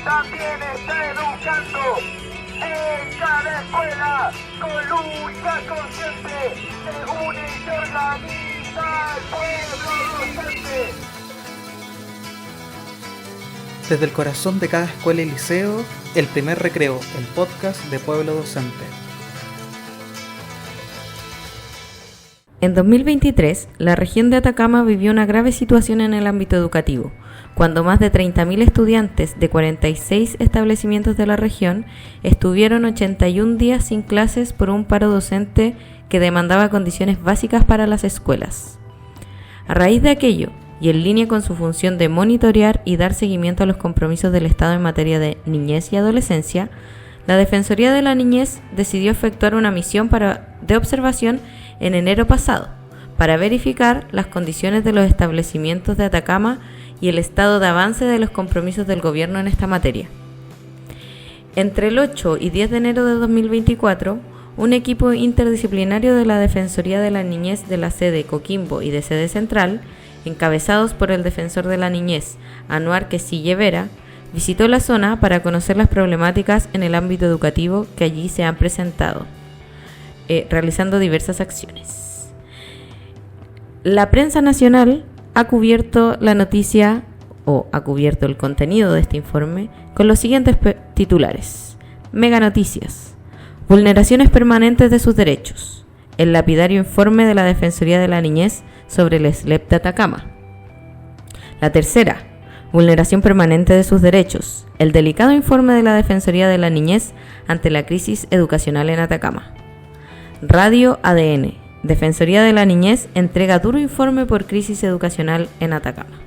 también está educando en cada escuela con lucha consciente. Se une y se organiza el pueblo docente. Desde el corazón de cada escuela y liceo, El Primer Recreo, el podcast de Pueblo Docente. En 2023, la región de Atacama vivió una grave situación en el ámbito educativo, cuando más de 30.000 estudiantes de 46 establecimientos de la región estuvieron 81 días sin clases por un paro docente que demandaba condiciones básicas para las escuelas. A raíz de aquello, y en línea con su función de monitorear y dar seguimiento a los compromisos del Estado en materia de niñez y adolescencia, la Defensoría de la Niñez decidió efectuar una misión de observación en enero pasado para verificar las condiciones de los establecimientos de Atacama y el estado de avance de los compromisos del gobierno en esta materia. Entre el 8 y 10 de enero de 2024, un equipo interdisciplinario de la Defensoría de la Niñez de la sede Coquimbo y de sede central, encabezados por el defensor de la niñez, Anuar Quesille Vera, visitó la zona para conocer las problemáticas en el ámbito educativo que allí se han presentado, realizando diversas acciones. La prensa nacional ha cubierto la noticia o ha cubierto el contenido de este informe con los siguientes titulares: Mega Noticias, vulneraciones permanentes de sus derechos, el lapidario informe de la Defensoría de la Niñez sobre el SLEP de Atacama. La tercera, vulneración permanente de sus derechos, el delicado informe de la Defensoría de la Niñez ante la crisis educacional en Atacama. Radio ADN, Defensoría de la Niñez entrega duro informe por crisis educacional en Atacama.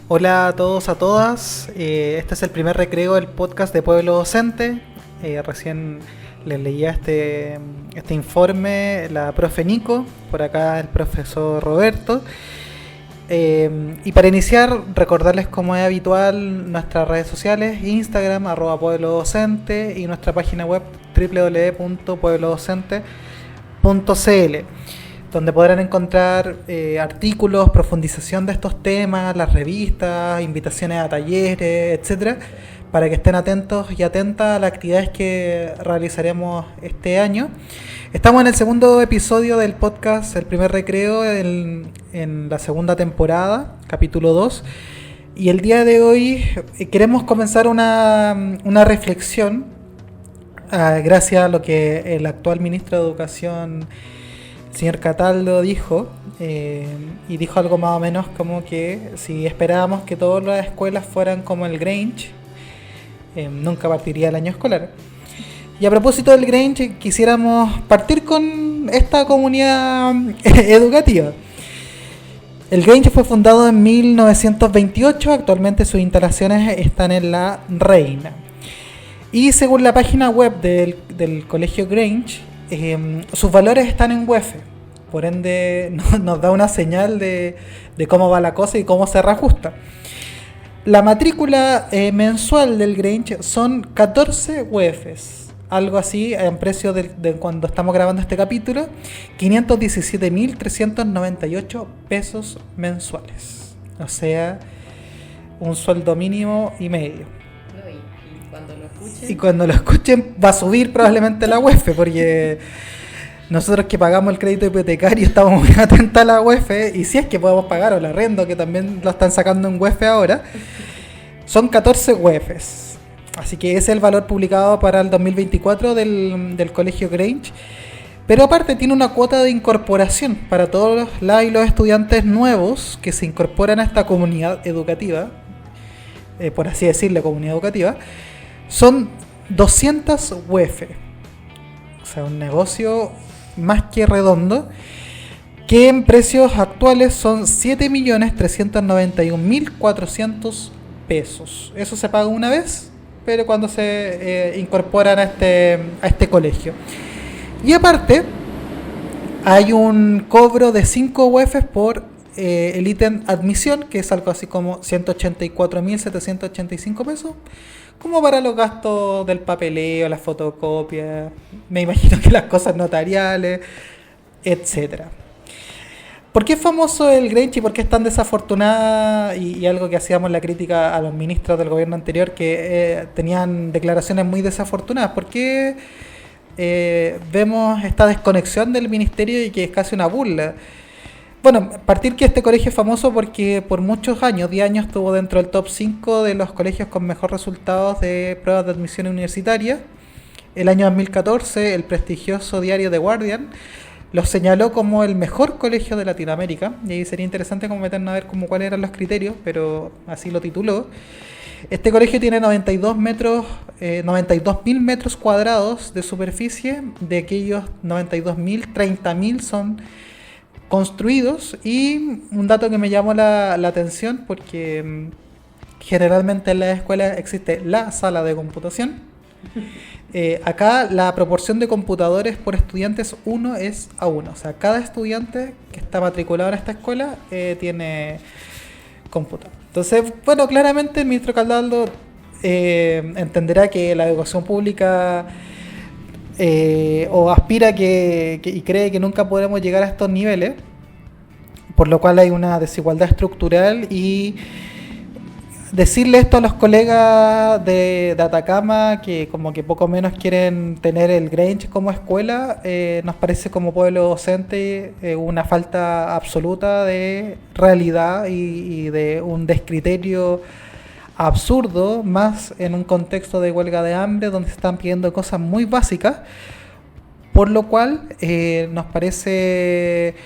Hola a todos, a todas. Este es el primer recreo del podcast de Pueblo Docente. Recién les leía este informe la profe Nico, por acá el profesor Roberto. Y para iniciar, recordarles como es habitual nuestras redes sociales: Instagram, @pueblodocente, y nuestra página web www.pueblodocente.cl, donde podrán encontrar artículos, profundización de estos temas, las revistas, invitaciones a talleres, etcétera, para que estén atentos y atentas a las actividades que realizaremos este año. Estamos en el segundo episodio del podcast, el primer recreo, en la segunda temporada, capítulo 2. Y el día de hoy queremos comenzar una reflexión, gracias a lo que el actual ministro de Educación, el señor Cataldo, dijo. Y dijo algo más o menos como que si esperábamos que todas las escuelas fueran como el Grange, nunca partiría el año escolar. Y a propósito del Grange, quisiéramos partir con esta comunidad educativa. El Grange fue fundado en 1928, actualmente sus instalaciones están en La Reina. Y según la página web del colegio Grange, sus valores están en UEF. Por ende, nos da una señal de cómo va la cosa y cómo se reajusta. La matrícula mensual del Grange son 14 UEFs. Algo así, en precio de cuando estamos grabando este capítulo, 517.398 pesos mensuales. O sea, un sueldo mínimo y medio. Y cuando lo escuchen va a subir probablemente la UEF, porque nosotros que pagamos el crédito hipotecario estamos muy atentos a la UEF, y si es que podemos pagar, o el arriendo, que también lo están sacando en UEF ahora, son 14 UEFs. Así que ese es el valor publicado para el 2024 del colegio Grange. Pero aparte tiene una cuota de incorporación para todos los estudiantes nuevos que se incorporan a esta comunidad educativa, por así decirlo, comunidad educativa. Son 200 UEF. O sea, un negocio más que redondo, que en precios actuales son 7.391.400 pesos. Eso se paga una vez, pero cuando se incorporan a este colegio. Y aparte, hay un cobro de 5 UEFs por el ítem admisión, que es algo así como 184.785 pesos, como para los gastos del papeleo, las fotocopias, me imagino que las cosas notariales, etcétera. ¿Por qué es famoso el Grange y por qué es tan desafortunada? Y algo que hacíamos la crítica a los ministros del gobierno anterior que tenían declaraciones muy desafortunadas. ¿Por qué vemos esta desconexión del ministerio y que es casi una burla? Bueno, partir que este colegio es famoso porque por muchos años, 10 años, estuvo dentro del top 5 de los colegios con mejor resultados de pruebas de admisión universitaria. El año 2014, el prestigioso diario The Guardian lo señaló como el mejor colegio de Latinoamérica, y ahí sería interesante como meternos a ver como cuáles eran los criterios, pero así lo tituló. Este colegio tiene 92.000 metros cuadrados de superficie, de aquellos 92.000, 30.000 son construidos, y un dato que me llamó la atención porque generalmente en las escuelas existe la sala de computación. Acá la proporción de computadores por estudiantes 1 es a 1. O sea, cada estudiante que está matriculado en esta escuela tiene computador. Entonces, bueno, claramente el ministro Cataldo entenderá que la educación pública o aspira y cree que nunca podremos llegar a estos niveles, por lo cual hay una desigualdad estructural. Y decirle esto a los colegas de Atacama, que como que poco menos quieren tener el Grange como escuela, nos parece como pueblo docente una falta absoluta de realidad y de un descriterio absurdo, más en un contexto de huelga de hambre donde se están pidiendo cosas muy básicas, por lo cual nos parece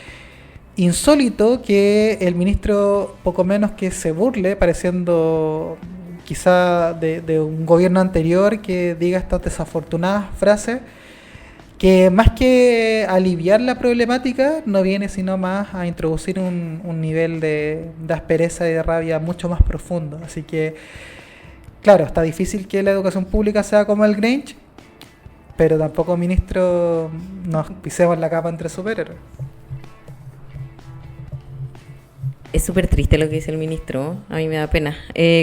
insólito que el ministro poco menos que se burle, pareciendo quizá de un gobierno anterior, que diga estas desafortunadas frases, que más que aliviar la problemática no viene sino más a introducir un nivel de aspereza y de rabia mucho más profundo. Así que claro, está difícil que la educación pública sea como el Grange, pero tampoco, ministro, nos pisemos la capa entre superhéroes. Es súper triste lo que dice el ministro, a mí me da pena.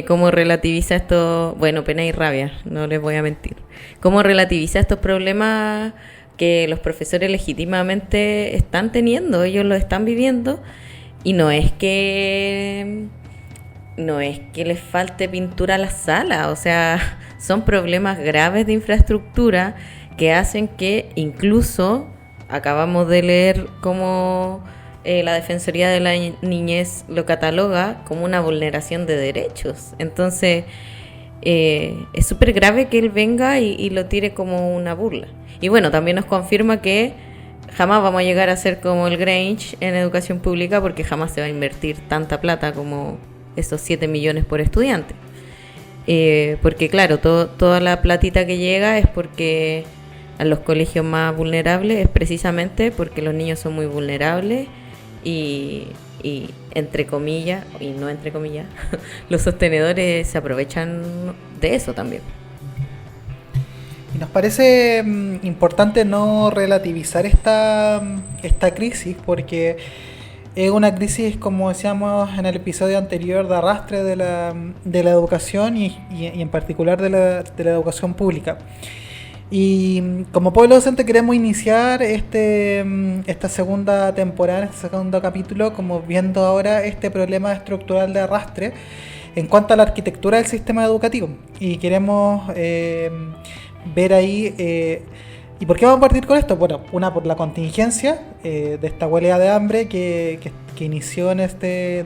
¿Cómo relativiza esto? Bueno, pena y rabia, no les voy a mentir. ¿Cómo relativiza estos problemas que los profesores legítimamente están teniendo? Ellos lo están viviendo, y no es que les falte pintura a la sala, o sea, son problemas graves de infraestructura que hacen que incluso, acabamos de leer cómo la Defensoría de la Niñez lo cataloga como una vulneración de derechos. Entonces es súper grave que él venga y lo tire como una burla. Y bueno, también nos confirma que jamás vamos a llegar a ser como el Grange en educación pública, porque jamás se va a invertir tanta plata como esos 7 millones por estudiante. Porque claro, toda la platita que llega es porque a los colegios más vulnerables, es precisamente porque los niños son muy vulnerables. Y entre comillas, y no entre comillas, los sostenedores se aprovechan de eso también. Y nos parece importante no relativizar esta crisis, porque es una crisis, como decíamos en el episodio anterior, de arrastre de la educación y en particular de la educación pública. Y como pueblo docente queremos iniciar esta segunda temporada, este segundo capítulo, como viendo ahora este problema estructural de arrastre en cuanto a la arquitectura del sistema educativo. Y queremos ver ahí, ¿y por qué vamos a partir con esto? Bueno, una, por la contingencia de esta huelga de hambre que inició en de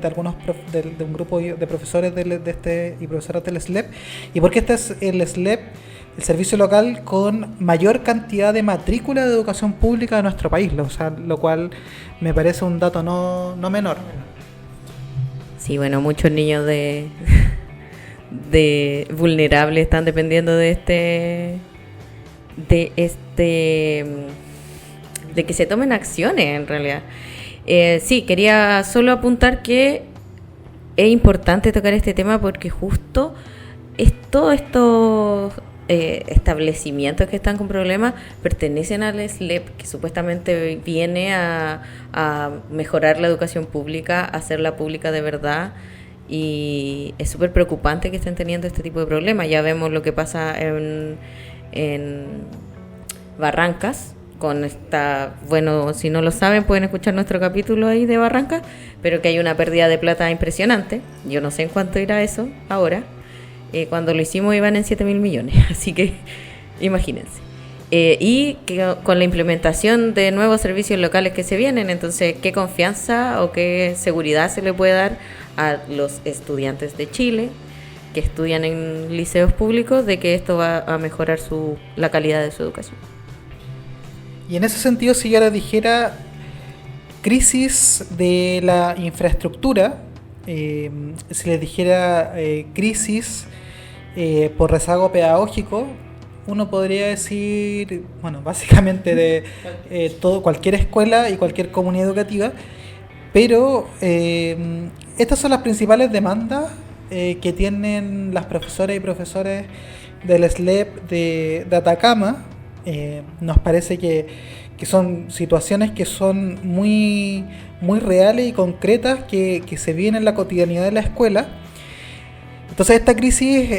un grupo de profesores y profesoras del SLEP, y porque este es el SLEP, el servicio local con mayor cantidad de matrícula de educación pública de nuestro país, lo cual me parece un dato no menor. Sí, bueno, muchos niños de vulnerables están dependiendo de que se tomen acciones, en realidad. Sí, quería solo apuntar que es importante tocar este tema porque justo todos estos establecimientos que están con problemas pertenecen al SLEP, que supuestamente viene a mejorar la educación pública, a hacerla pública de verdad, y es súper preocupante que estén teniendo este tipo de problemas. Ya vemos lo que pasa en Barrancas, con esta, bueno, si no lo saben pueden escuchar nuestro capítulo ahí de Barranca, pero que hay una pérdida de plata impresionante. Yo no sé en cuánto irá eso ahora. Cuando lo hicimos iban en 7.000 millones, así que imagínense. Y que con la implementación de nuevos servicios locales que se vienen, entonces, ¿qué confianza o qué seguridad se le puede dar a los estudiantes de Chile que estudian en liceos públicos de que esto va a mejorar la calidad de su educación? Y en ese sentido, si yo les dijera crisis de la infraestructura, si les dijera crisis por rezago pedagógico, uno podría decir, bueno, básicamente de cualquier escuela y cualquier comunidad educativa, pero estas son las principales demandas que tienen las profesoras y profesores del SLEP de Atacama. Nos parece que son situaciones que son muy, muy reales y concretas que se viven en la cotidianidad de la escuela. Entonces esta crisis,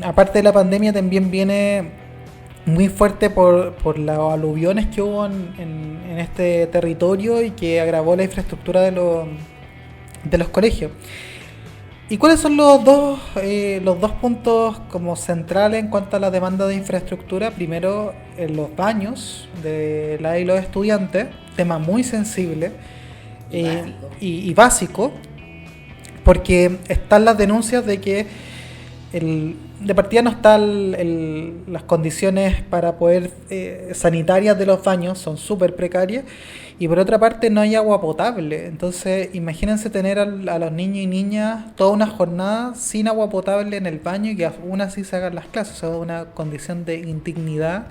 aparte de la pandemia, también viene muy fuerte por los aluviones que hubo en este territorio y que agravó la infraestructura de los colegios. ¿Y cuáles son los dos puntos como centrales en cuanto a la demanda de infraestructura? Primero, en los baños de la y los estudiantes, tema muy sensible y básico, porque están las denuncias de que de partida no están las condiciones para poder sanitarias de los baños, son súper precarias, y por otra parte no hay agua potable. Entonces imagínense tener a los niños y niñas toda una jornada sin agua potable en el baño y que aún así se hagan las clases. O sea, una condición de indignidad.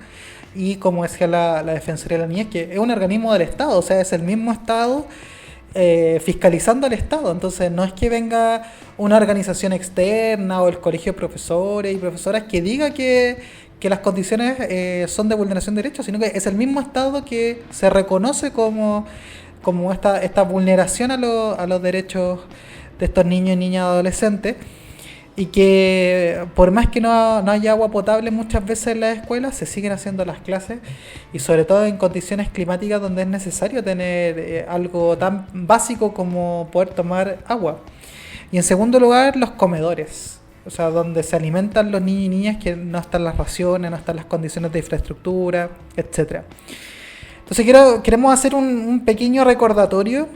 Y como decía la Defensoría de la Niñez, que es un organismo del Estado, o sea, es el mismo Estado fiscalizando al Estado. Entonces no es que venga una organización externa o el colegio de profesores y profesoras que diga que las condiciones son de vulneración de derechos, sino que es el mismo Estado que se reconoce como esta vulneración a los derechos de estos niños y niñas adolescentes, y que por más que no haya agua potable muchas veces en las escuelas, se siguen haciendo las clases, y sobre todo en condiciones climáticas donde es necesario tener algo tan básico como poder tomar agua. Y en segundo lugar, los comedores, o sea, donde se alimentan los niños y niñas, que no están las raciones, no están las condiciones de infraestructura, etcétera. Entonces queremos hacer un pequeño recordatorio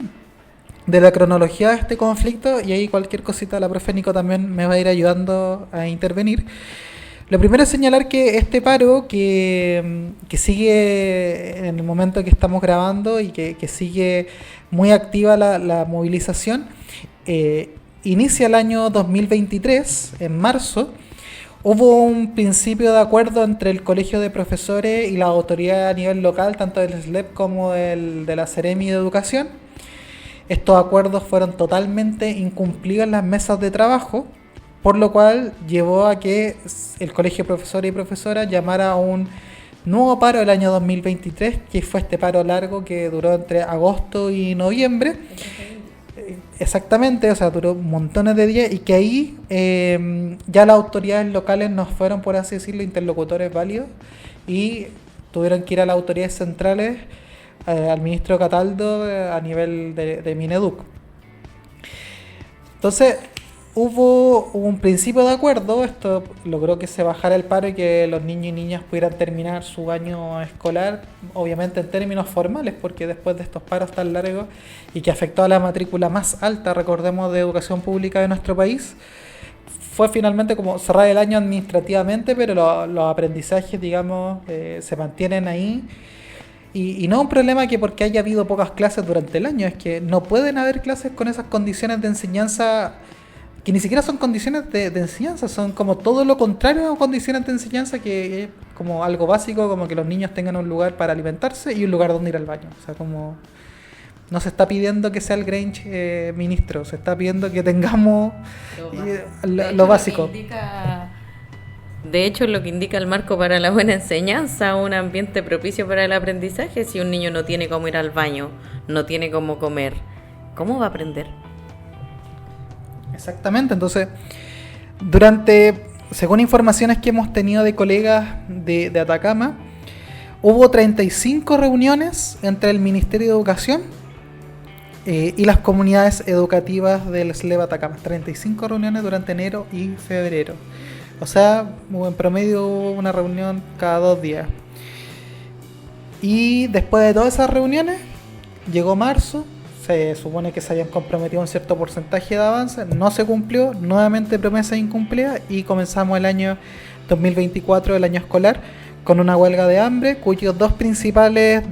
de la cronología de este conflicto, y ahí cualquier cosita la profe Nico también me va a ir ayudando a intervenir. Lo primero es señalar que este paro que sigue en el momento que estamos grabando y que sigue muy activa la movilización, inicia el año 2023, en marzo. Hubo un principio de acuerdo entre el Colegio de Profesores y la autoridad a nivel local, tanto del SLEP como de la Seremi de Educación. Estos acuerdos fueron totalmente incumplidos en las mesas de trabajo, por lo cual llevó a que el Colegio de Profesores y Profesoras llamara a un nuevo paro el año 2023, que fue este paro largo que duró entre agosto y noviembre. Exactamente, o sea, duró montones de días, y que ahí ya las autoridades locales nos fueron, por así decirlo, interlocutores válidos, y tuvieron que ir a las autoridades centrales, al ministro Cataldo, a nivel de Mineduc. Entonces hubo un principio de acuerdo. Esto logró que se bajara el paro y que los niños y niñas pudieran terminar su año escolar, obviamente en términos formales, porque después de estos paros tan largos y que afectó a la matrícula más alta, recordemos, de educación pública de nuestro país, fue finalmente como cerrar el año administrativamente, pero los aprendizajes, digamos, se mantienen ahí. Y no es un problema que porque haya habido pocas clases durante el año, es que no pueden haber clases con esas condiciones de enseñanza, que ni siquiera son condiciones de enseñanza, son como todo lo contrario a condiciones de enseñanza, que es como algo básico, como que los niños tengan un lugar para alimentarse y un lugar donde ir al baño. O sea, como no se está pidiendo que sea el Grange ministro, se está pidiendo que tengamos lo básico. De hecho, lo que indica el marco para la buena enseñanza, un ambiente propicio para el aprendizaje. Si un niño no tiene cómo ir al baño, no tiene cómo comer, ¿cómo va a aprender? Exactamente. Entonces, según informaciones que hemos tenido de colegas de Atacama, hubo 35 reuniones entre el Ministerio de Educación y las comunidades educativas del SLEP Atacama. 35 reuniones durante enero y febrero. O sea, en promedio una reunión cada 2 días. Y después de todas esas reuniones, llegó marzo. Se supone que se habían comprometido un cierto porcentaje de avance. No se cumplió. Nuevamente promesa incumplida. Y comenzamos el año 2024, el año escolar, con una huelga de hambre, cuyos dos principales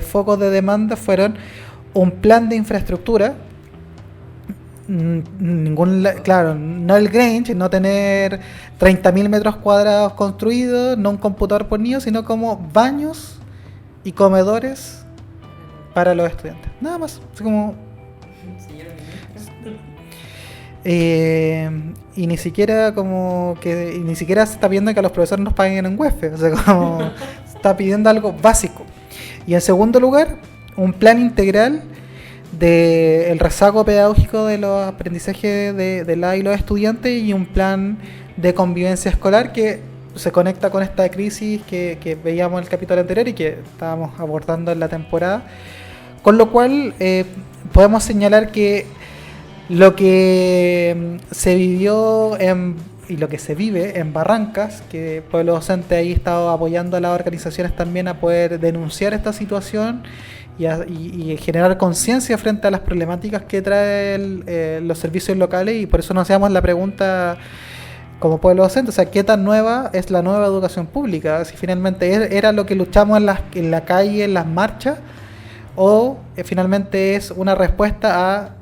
focos de demanda fueron un plan de infraestructura, claro, no el Grange, no tener 30.000 metros cuadrados construidos, no un computador por niño, sino como baños y comedores para los estudiantes, nada más, así como y ni siquiera se está pidiendo que a los profesores nos paguen en UEF, o sea, como se está pidiendo algo básico. Y en segundo lugar, un plan integral del rezago pedagógico de los aprendizajes de la y los estudiantes, y un plan de convivencia escolar que se conecta con esta crisis que veíamos en el capítulo anterior y que estábamos abordando en la temporada, con lo cual podemos señalar que lo que se vivió y lo que se vive en Barrancas, que Pueblo Docente ahí ha estado apoyando a las organizaciones también a poder denunciar esta situación y generar conciencia frente a las problemáticas que traen los servicios locales, y por eso nos hacemos la pregunta como Pueblo Docente, o sea, ¿qué tan nueva es la nueva educación pública? Si finalmente era lo que luchamos en la calle, en las marchas, o finalmente es una respuesta a,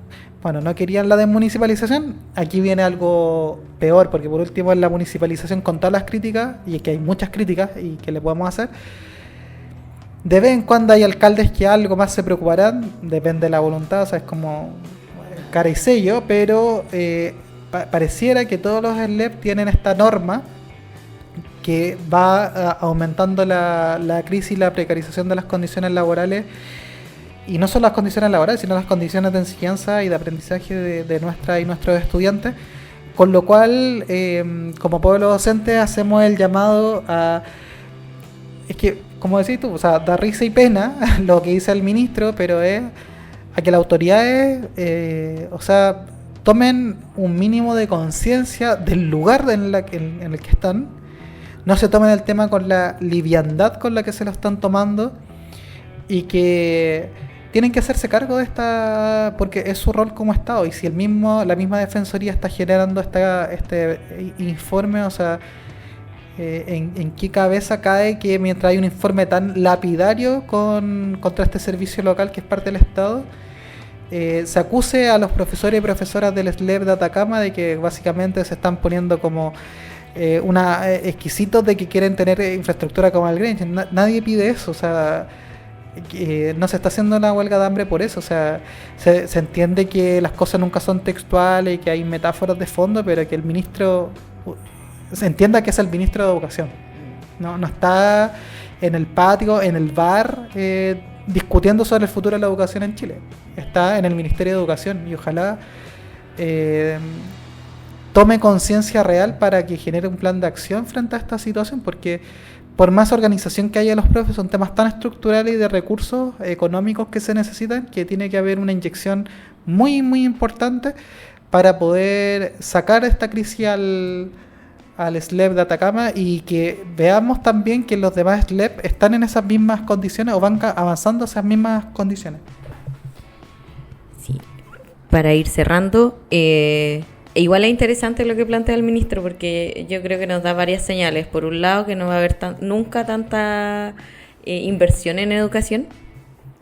bueno, no querían la desmunicipalización, aquí viene algo peor, porque por último en la municipalización, con todas las críticas, y es que hay muchas críticas y que le podemos hacer, de vez en cuando hay alcaldes que algo más se preocuparán, depende de la voluntad, o sea, es como cara y sello, pero pareciera que todos los SLEP tienen esta norma que va aumentando la crisis y la precarización de las condiciones laborales, y no solo las condiciones laborales, sino las condiciones de enseñanza y de aprendizaje de nuestras y nuestros estudiantes, con lo cual, como Pueblo Docente, hacemos el llamado a... Es que, como decís tú, o sea, da risa y pena lo que dice el ministro, pero es a que las autoridades, o sea, tomen un mínimo de conciencia del lugar en el que están, no se tomen el tema con la liviandad con la que se lo están tomando, y que tienen que hacerse cargo de esta, porque es su rol como Estado. Y si la misma Defensoría está generando este informe, o sea, ¿en qué cabeza cae que mientras hay un informe tan lapidario contra este servicio local que es parte del Estado, se acuse a los profesores y profesoras del SLEP de Atacama de que básicamente se están poniendo como exquisitos de que quieren tener infraestructura como el Grange? Nadie pide eso, o sea, no se está haciendo una huelga de hambre por eso, o sea, se entiende que las cosas nunca son textuales y que hay metáforas de fondo, pero que el ministro se entienda que es el ministro de Educación, no está en el patio, en el bar, discutiendo sobre el futuro de la educación en Chile, está en el Ministerio de Educación, y ojalá tome conciencia real para que genere un plan de acción frente a esta situación, porque por más organización que haya de los profes, son temas tan estructurales y de recursos económicos que se necesitan, que tiene que haber una inyección muy, muy importante para poder sacar esta crisis al SLEP de Atacama, y que veamos también que los demás SLEP están en esas mismas condiciones o van avanzando a esas mismas condiciones. Sí. Para ir cerrando, igual es interesante lo que plantea el ministro, porque yo creo que nos da varias señales. Por un lado, que no va a haber nunca tanta inversión en educación,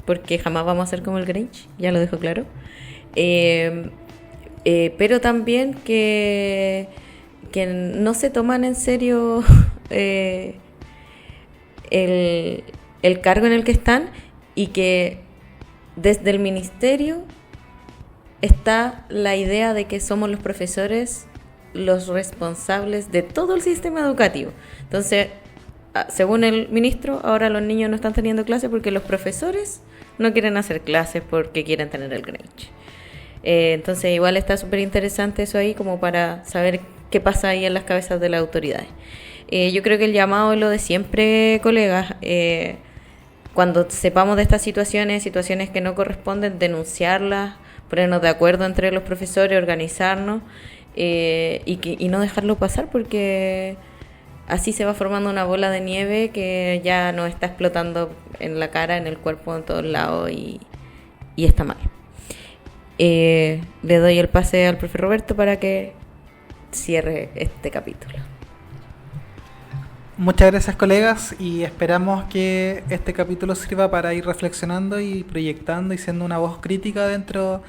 porque jamás vamos a ser como el Grange, ya lo dejo claro. Pero también que no se toman en serio el cargo en el que están, y que desde el ministerio está la idea de que somos los profesores los responsables de todo el sistema educativo. Entonces, según el ministro, ahora los niños no están teniendo clases porque los profesores no quieren hacer clases porque quieren tener el Grange. Entonces, igual está súper interesante eso ahí, como para saber qué pasa ahí en las cabezas de las autoridades. Yo creo que el llamado es lo de siempre, colegas. Cuando sepamos de estas situaciones que no corresponden, denunciarlas, ponernos de acuerdo entre los profesores, organizarnos y no dejarlo pasar, porque así se va formando una bola de nieve que ya nos está explotando en la cara, en el cuerpo, en todos lados y está mal. Le doy el pase al profe Roberto para que cierre este capítulo. Muchas gracias, colegas, y esperamos que este capítulo sirva para ir reflexionando y proyectando y siendo una voz crítica dentro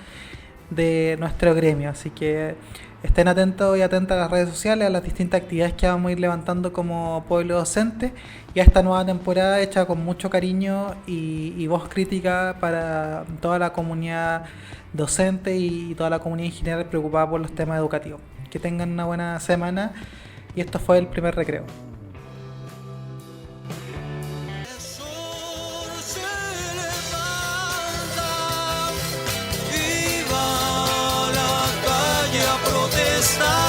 de nuestro gremio. Así que estén atentos y atentas a las redes sociales, a las distintas actividades que vamos a ir levantando como pueblo docente y a esta nueva temporada hecha con mucho cariño y voz crítica para toda la comunidad docente y toda la comunidad en general preocupada por los temas educativos. Que tengan una buena semana y esto fue el primer recreo. Protestar.